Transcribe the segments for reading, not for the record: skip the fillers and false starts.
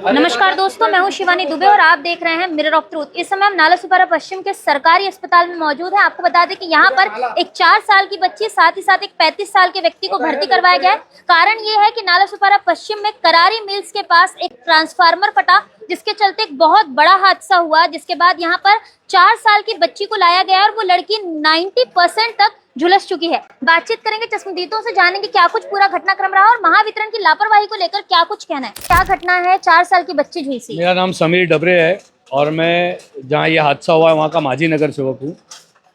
नमस्कार दोस्तों, मैं हूं शिवानी दुबे और आप देख रहे हैं मिरर ऑफ ट्रूथ। इस समय हम नालासोपारा पश्चिम के सरकारी अस्पताल में मौजूद हैं। आपको बता दें कि यहां पर एक 4 साल की बच्ची साथ ही साथ एक 35 साल के व्यक्ति को भर्ती करवाया गया है। कारण ये है कि नालासोपारा पश्चिम में करारी मिल्स के पास एक ट्रांसफार्मर फटा, जिसके चलते एक बहुत बड़ा हादसा हुआ। जिसके बाद यहाँ पर 4 साल की बच्ची को लाया गया और वो लड़की 90% तक झुलस चुकी है। बातचीत करेंगे चश्मदीदों से, जानेंगे क्या कुछ पूरा घटनाक्रम रहा और महावितरण की लापरवाही को लेकर क्या कुछ कहना है। क्या घटना है, 4 साल की बच्ची झुलसी। मेरा नाम समीर डबरे है और मैं जहाँ ये हादसा हुआ है वहाँ का माजी नगर सेवक हूँ।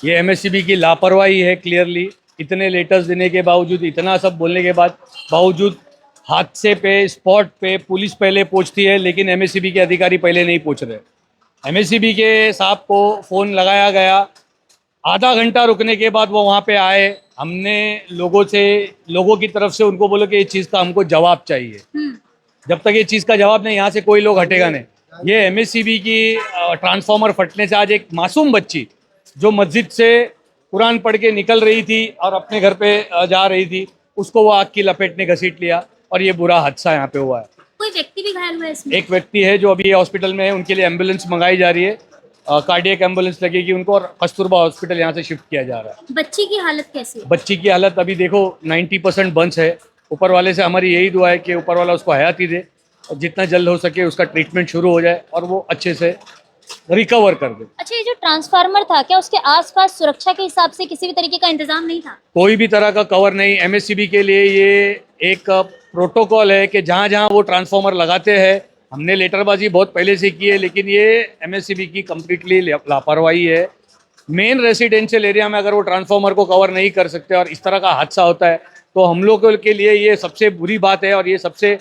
ये एमएससीबी की लापरवाही है। क्लियरली इतने लेटर्स देने के बावजूद, इतना सब बोलने के बावजूद हादसे पे स्पॉट पे पुलिस पहले पहुँचती है, लेकिन एमएससीबी के अधिकारी पहले नहीं पहुँच रहे। एमएससीबी के साहब को फ़ोन लगाया गया, आधा घंटा रुकने के बाद वो वहाँ पे आए। हमने लोगों की तरफ से उनको बोलो कि इस चीज़ का हमको जवाब चाहिए। जब तक ये चीज़ का जवाब नहीं, यहाँ से कोई लोग हटेगा नहीं। ये एमएससीबी की ट्रांसफार्मर फटने से आज एक मासूम बच्ची जो मस्जिद से कुरान पढ़ के निकल रही थी और अपने घर पे जा रही थी, उसको वो आग की लपेट ने घसीट लिया और ये बुरा हादसा यहाँ पे हुआ है। कोई व्यक्ति भी घायल हुआ है इसमें? एक व्यक्ति है जो अभी हॉस्पिटल में है, उनके लिए एम्बुलेंस मंगाई जा रही है। कार्डियक एम्बुलेंस लगेगी उनको और कस्तूरबा हॉस्पिटल यहाँ से शिफ्ट किया जा रहा है। बच्ची की हालत कैसी है? बच्ची की हालत अभी देखो 90% बंच है। ऊपर वाले से हमारी यही दुआ है कि ऊपर वाला उसको हयात ही दे और जितना जल्द हो सके उसका ट्रीटमेंट शुरू हो जाए और वो अच्छे से रिकवर कर दे। अच्छा, ये जो ट्रांसफार्मर था, क्या उसके आसपास सुरक्षा के हिसाब से किसी भी तरीके का इंतजाम नहीं था? कोई भी तरह का कवर नहीं। एमएससीबी के लिए ये एक प्रोटोकॉल है कि जहाँ जहाँ वो ट्रांसफार्मर लगाते हैं, हमने लेटरबाजी बहुत पहले से की है, लेकिन ये एमएससीबी की कम्प्लीटली लापरवाही है। मेन रेसिडेंशियल एरिया में अगर वो ट्रांसफार्मर को कवर नहीं कर सकते और इस तरह का हादसा होता है, तो हम लोगों के लिए ये सबसे बुरी बात है और ये सबसे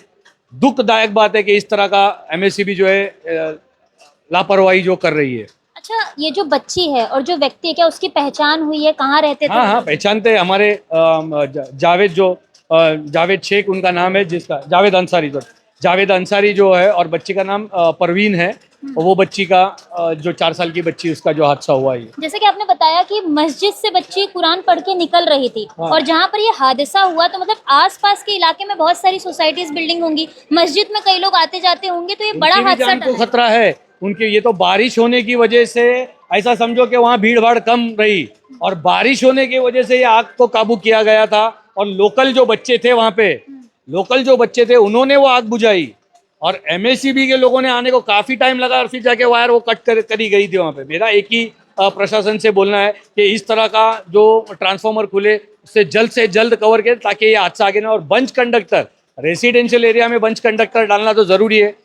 दुखदायक बात है कि इस तरह का एमएससीबी जो है लापरवाही जो कर रही है। अच्छा, ये जो बच्ची है और जो व्यक्ति है, क्या उसकी पहचान हुई है? कहाँ रहते थे? हाँ, पहचानते। हमारे जावेद शेख उनका नाम है, जिसका जावेद अंसारी जो है, और बच्ची का नाम परवीन है। और वो बच्ची का जो 4 साल की बच्ची, उसका जो हादसा हुआ है। जैसे कि आपने बताया कि मस्जिद से बच्ची कुरान पढ़ के निकल रही थी। हाँ। और जहाँ पर ये हादसा हुआ, तो मतलब आसपास के इलाके में बहुत सारी सोसाइटीज, बिल्डिंग होंगी, मस्जिद में कई लोग आते जाते होंगे, तो ये बड़ा हादसा को खतरा है उनके। ये तो बारिश होने की वजह से, ऐसा समझो कि वहाँ भीड़ भाड़ कम रही और बारिश होने की वजह से ये आग को काबू किया गया था। और लोकल जो बच्चे थे वहाँ पे, उन्होंने वो आग बुझाई और एमएससीबी के लोगों ने आने को काफी टाइम लगा और फिर जाके वायर वो करी गई थी वहाँ पे। मेरा एक ही प्रशासन से बोलना है कि इस तरह का जो ट्रांसफार्मर खुले उससे जल्द कवर करें, ताकि ये हादसा आगे ना। और बंच कंडक्टर, रेसिडेंशियल एरिया में बंच कंडक्टर डालना तो जरूरी है,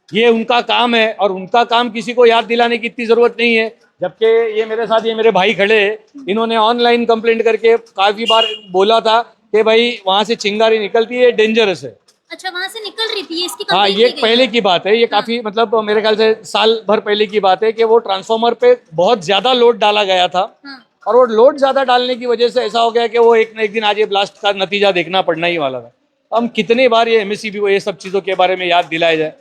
ये उनका काम है और उनका काम किसी को याद दिलाने की इतनी जरूरत नहीं है। जबकि ये मेरे साथ ये मेरे भाई खड़े हैं, इन्होंने ऑनलाइन कंप्लेंट करके काफी बार बोला था कि भाई वहाँ से चिंगारी निकलती है, डेंजरस है। अच्छा, वहाँ से निकल रही थी इसकी? हाँ, ये पहले की बात है। ये काफी मतलब मेरे ख्याल से साल भर पहले की बात है कि वो ट्रांसफार्मर पे बहुत ज्यादा लोड डाला गया था। और वो लोड ज्यादा डालने की वजह से ऐसा हो गया कि वो एक न एक दिन आज ये ब्लास्ट का नतीजा देखना पड़ना ही वाला था। हम कितनी बार ये एमएससीबी को ये सब चीजों के बारे में याद दिलाया जाए।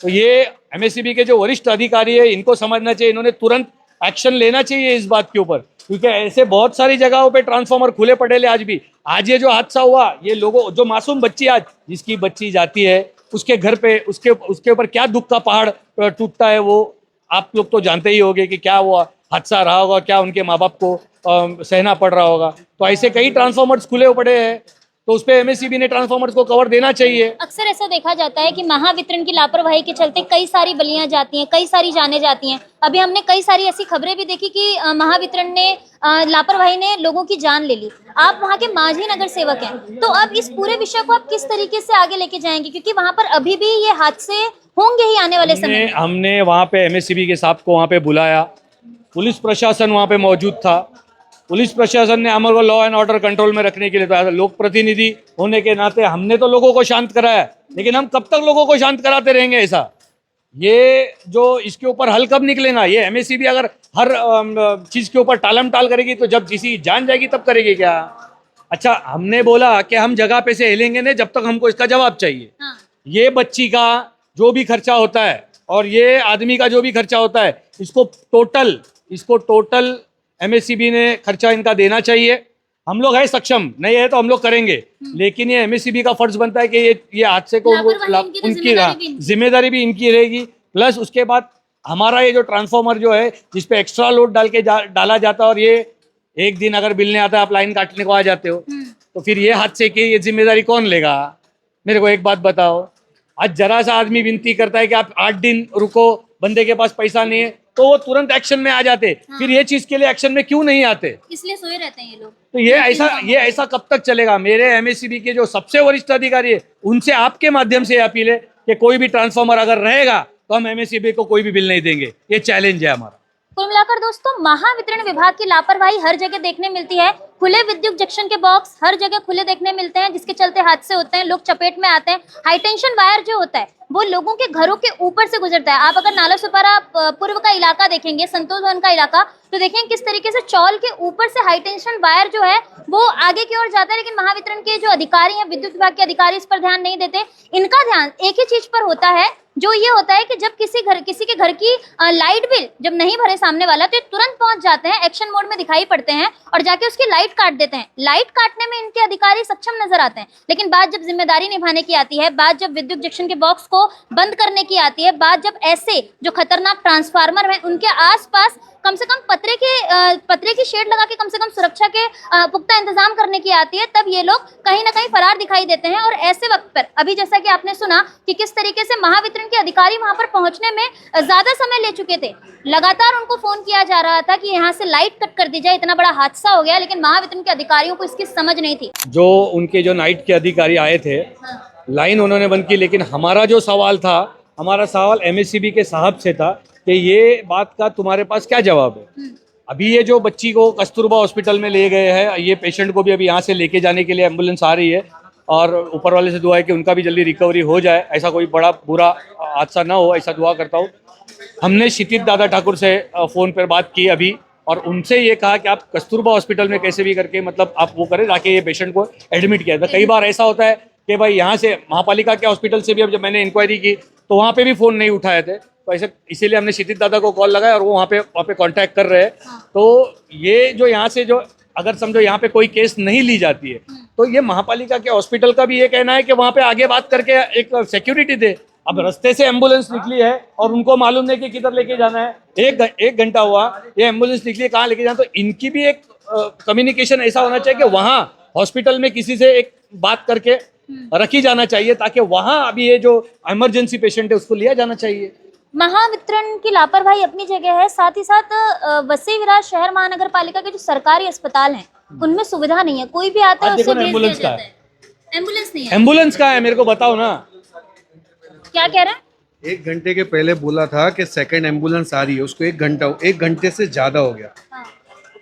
तो ये एमएससीबी के जो वरिष्ठ अधिकारी है, इनको समझना चाहिए, इन्होंने तुरंत एक्शन लेना चाहिए इस बात के ऊपर, क्योंकि ऐसे बहुत सारी जगहों पे ट्रांसफार्मर खुले पड़े ले आज भी। आज ये जो हादसा हुआ, ये लोगों, जो मासूम बच्ची, आज जिसकी बच्ची जाती है उसके घर पे, उसके ऊपर क्या दुख का पहाड़ टूटता है, वो आप लोग तो जानते ही होंगे कि क्या वो हादसा रहा होगा, क्या उनके माँ बाप को सहना पड़ रहा होगा। तो ऐसे कई ट्रांसफार्मर्स खुले पड़े हैं, तो उस पर एमएससीबी ने ट्रांसफार्मर्स को कवर देना चाहिए। अक्सर ऐसा देखा जाता है कि महावितरण की लापरवाही के चलते कई सारी बलियां जाती हैं, कई सारी जाने जाती हैं। अभी हमने कई सारी ऐसी खबरें भी देखी कि महावितरण ने लापरवाही ने लोगों की जान ले ली। आप वहां के मांझी नगर सेवक हैं, तो अब इस पूरे विषय को आप किस तरीके से आगे लेके जाएंगे, क्योंकि वहां पर अभी भी ये हादसे होंगे ही आने वाले समय में। हमने वहाँ पे एमएससीबी के साहब को वहाँ पे बुलाया, पुलिस प्रशासन वहाँ पे मौजूद था। पुलिस प्रशासन ने हमारे को लॉ एंड ऑर्डर कंट्रोल में रखने के लिए तो लोक प्रतिनिधि होने के नाते हमने तो लोगों को शांत कराया, लेकिन हम कब तक लोगों को शांत कराते रहेंगे ऐसा? ये जो इसके ऊपर हल कब निकलेगा? ये एमएससीबी अगर हर चीज के ऊपर टालम टाल करेगी तो जब किसी जान जाएगी तब करेगी क्या? अच्छा, हमने बोला कि हम जगह पे से हिलेंगे नहीं जब तक हमको इसका जवाब चाहिए। हाँ। ये बच्ची का जो भी खर्चा होता है और ये आदमी का जो भी खर्चा होता है, इसको टोटल एमएससीबी ने खर्चा इनका देना चाहिए। हम लोग है सक्षम, नहीं है तो हम लोग करेंगे, लेकिन ये एमएससीबी का फर्ज बनता है कि ये हादसे को उनकी जिम्मेदारी भी इनकी रहेगी। प्लस उसके बाद हमारा ये जो ट्रांसफार्मर जो है जिसपे एक्स्ट्रा लोड डाला जाता है, और ये एक दिन अगर बिल नहीं आता आप लाइन काटने को आ जाते हो, तो फिर ये हादसे की ये जिम्मेदारी कौन लेगा? मेरे को एक बात बताओ, आज जरा सा आदमी विनती करता है कि आप 8 दिन रुको, बंदे के पास पैसा नहीं है, तो वो तुरंत एक्शन में आ जाते। फिर ये चीज के लिए एक्शन में क्यों नहीं आते? इसलिए सोए रहते हैं ये लोग। तो ये ऐसा कब तक चलेगा? मेरे एमएससीबी के जो सबसे वरिष्ठ अधिकारी है उनसे आपके माध्यम से अपील है कि कोई भी ट्रांसफार्मर अगर रहेगा तो हम एमएससीबी को कोई भी बिल नहीं देंगे। ये चैलेंज है हमारा। कुल मिलाकर दोस्तों, महावितरण विभाग की लापरवाही हर जगह देखने मिलती है। खुले विद्युत जंक्शन के बॉक्स हर जगह खुले देखने मिलते हैं, जिसके चलते हादसे होते हैं, लोग चपेट में आते हैं। हाई टेंशन वायर जो होता है वो लोगों के घरों के ऊपर से गुजरता है। आप अगर नाला सुपारा पूर्व का इलाका देखेंगे, संतोष भवन का इलाका, तो देखेंगे किस तरीके से चौल के ऊपर से हाई टेंशन वायर जो है वो आगे की ओर जाता है। लेकिन महावितरण के जो अधिकारी हैं, विद्युत विभाग के अधिकारी इस पर ध्यान नहीं देते। इनका ध्यान एक ही चीज पर होता है, जो ये होता है कि जब किसी के घर की लाइट बिल जब नहीं भरे सामने वाला, तो ये तुरंत पहुंच जाते हैं, एक्शन मोड में दिखाई पड़ते हैं और जाके उसकी लाइट काट देते हैं। लाइट काटने में इनके अधिकारी सक्षम नजर आते हैं, लेकिन बात जब जिम्मेदारी निभाने की आती है, बात जब विद्युत जंक्शन के बॉक्स को बंद करने की आती है, बात जब ऐसे जो खतरनाक ट्रांसफार्मर है उनके आसपास कम से कम पतरे की शेड लगा के कम से कम सुरक्षा के पुख्ता इंतजाम करने की आती है, तब ये लोग कहीं ना कहीं फरार दिखाई देते हैं। और ऐसे वक्त पर अभी जैसा कि आपने सुना कि किस तरीके से महावितरण के अधिकारी वहां पर पहुंचने में ज्यादा समय ले चुके थे। लगातार उनको फोन किया जा रहा था कि यहाँ से लाइट कट कर दी जाए, इतना बड़ा हादसा हो गया, लेकिन महावितरण के अधिकारियों को इसकी समझ नहीं थी। जो उनके जो नाइट के अधिकारी आए थे, लाइन उन्होंने बंद की, लेकिन हमारा जो सवाल था, हमारा सवाल एमएससीबी के साहब से था कि ये बात का तुम्हारे पास क्या जवाब है? अभी ये जो बच्ची को कस्तूरबा हॉस्पिटल में ले गए हैं, ये पेशेंट को भी अभी यहाँ से लेके जाने के लिए एम्बुलेंस आ रही है, और ऊपर वाले से दुआ है कि उनका भी जल्दी रिकवरी हो जाए, ऐसा कोई बड़ा बुरा हादसा ना हो, ऐसा दुआ करता हूँ। हमने क्षितिज दादा ठाकुर से फ़ोन पर बात की अभी, और उनसे ये कहा कि आप कस्तूरबा हॉस्पिटल में कैसे भी करके मतलब आप वो करें, ताकि ये पेशेंट को एडमिट किया जाए। कई बार ऐसा होता है कि भाई यहाँ से महापालिका के हॉस्पिटल से भी अब जब मैंने इंक्वायरी की तो वहाँ पे भी फ़ोन नहीं उठाए थे, तो ऐसे इसीलिए हमने क्षितिज दादा को कॉल लगाया और वो वहाँ पे कांटेक्ट कर रहे हैं। तो ये जो यहाँ से जो अगर समझो यहाँ पे कोई केस नहीं ली जाती है, तो ये महापालिका के हॉस्पिटल का भी ये कहना है कि वहाँ पे आगे बात करके एक सिक्योरिटी दे। अब रास्ते से एम्बुलेंस निकली है और उनको मालूम नहीं कि किधर लेके जाना है, एक घंटा हुआ ये एम्बुलेंस निकली, कहाँ लेके जाना, तो इनकी भी एक कम्युनिकेशन ऐसा होना चाहिए कि वहाँ हॉस्पिटल में किसी से एक बात करके रखी जाना चाहिए, ताकि वहाँ अभी ये जो इमरजेंसी पेशेंट है उसको लिया जाना चाहिए। महावितरण की लापरवाही अपनी जगह है, साथ ही साथ वसई विरार शहर महानगर पालिका के जो सरकारी अस्पताल हैं उनमें सुविधा नहीं है। कोई भी आता है उससे भेज दिया जाता है। एम्बुलेंस नहीं है। एम्बुलेंस कहाँ है मेरे को बताओ ना। क्या कह रहे हैं? 1 घंटे के पहले बोला था कि सेकंड एम्बुलेंस आ रही है, उसको 1 घंटे से ज्यादा हो गया।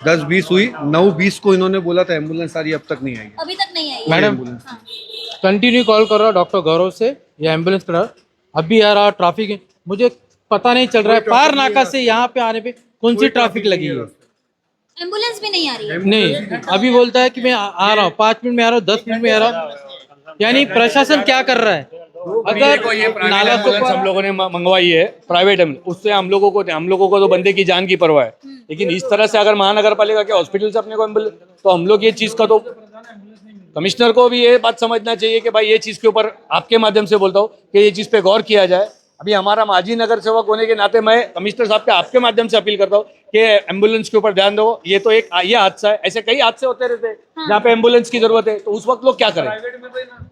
10:20 हुई, 9:20 को इन्होंने बोला था एम्बुलेंस आ रही है, अब तक नहीं आई। अभी तक नहीं आई मैडम कंटिन्यू कॉल कर रहा हूँ डॉक्टर गौरव से, या एम्बुलेंस करा, अभी आ रहा ट्रैफिक है, मुझे पता नहीं चल रहा है पार नाका से यहाँ पे आने पे कौन सी ट्रैफिक लगी है। एम्बुलेंस भी नहीं आ रही है। नहीं, अभी बोलता है कि मैं आ रहा हूँ, 5 मिनट में आ रहा हूँ, 10 मिनट में आ रहा हूँ। यानी प्रशासन क्या कर रहा है? अगर नाला हम लोगों ने मंगवाई है प्राइवेट एम्बुलेंस, उससे हम लोगों को तो बंदे की जान की परवाह है, लेकिन इस तरह से अगर महानगर पालिका के हॉस्पिटल से अपने को एम्बुलेंस, तो हम लोग ये चीज का तो कमिश्नर को भी ये बात समझना चाहिए कि भाई ये चीज़ के ऊपर आपके माध्यम से बोलता हूँ कि ये चीज़ पे गौर किया जाए। अभी हमारा माजी नगर सेवक होने के नाते मैं कमिश्नर साहब के आपके माध्यम से अपील करता हूँ कि एम्बुलेंस के ऊपर ध्यान दो। ये तो एक ये हादसा है, ऐसे कई हादसे होते रहते हैं जहाँ पे एम्बुलेंस की जरूरत है, तो उस वक्त लोग क्या करें।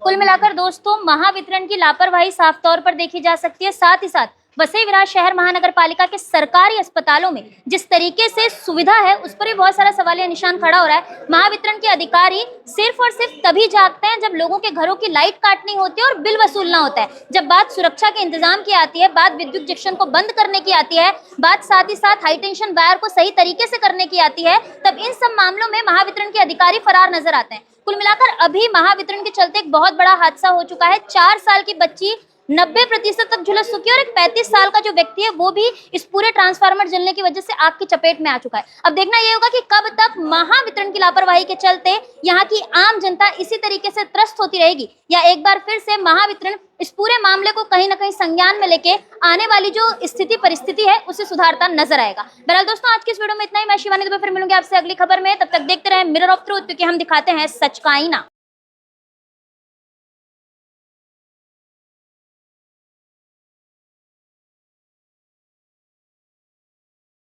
कुल मिलाकर दोस्तों, महावितरण की लापरवाही साफ तौर पर देखी जा सकती है। साथ ही साथ वसई विरार शहर महानगर पालिका के सरकारी अस्पतालों में जिस तरीके से सुविधा है उस पर भी बहुत सारा सवालिया निशान खड़ा हो रहा है। महावितरण के अधिकारी सिर्फ और सिर्फ तभी जागते हैं जब लोगों के घरों की लाइट काटनी होती है और बिल वसूलना होता है। जब बात सुरक्षा के इंतजाम की आती है, बात विद्युत जंक्शन को बंद करने की आती है, बात साथ ही साथ हाई टेंशन वायर को सही तरीके से करने की आती है, तब इन सब मामलों में महावितरण के अधिकारी फरार नजर आते हैं। कुल मिलाकर अभी महावितरण के चलते एक बहुत बड़ा हादसा हो चुका है। 4 साल की बच्ची 90% तक झुलस चुकी है और एक 35 साल का जो व्यक्ति है वो भी इस पूरे ट्रांसफार्मर जलने की वजह से आग की चपेट में आ चुका है। अब देखना ये होगा कि कब तक महावितरण की लापरवाही के चलते यहाँ की आम जनता इसी तरीके से त्रस्त होती रहेगी, या एक बार फिर से महावितरण इस पूरे मामले को कहीं ना कहीं संज्ञान में लेके आने वाली जो स्थिति परिस्थिति है उसे सुधारता नजर आएगा। बहरहाल दोस्तों, आज की इस वीडियो में इतना ही। मैं शिवानी दुबे फिर मिलूंगी आपसे अगली खबर में। तब तक देखते रहे मिरर ऑफ ट्रूथ, क्योंकि हम दिखाते हैं सच का आईना।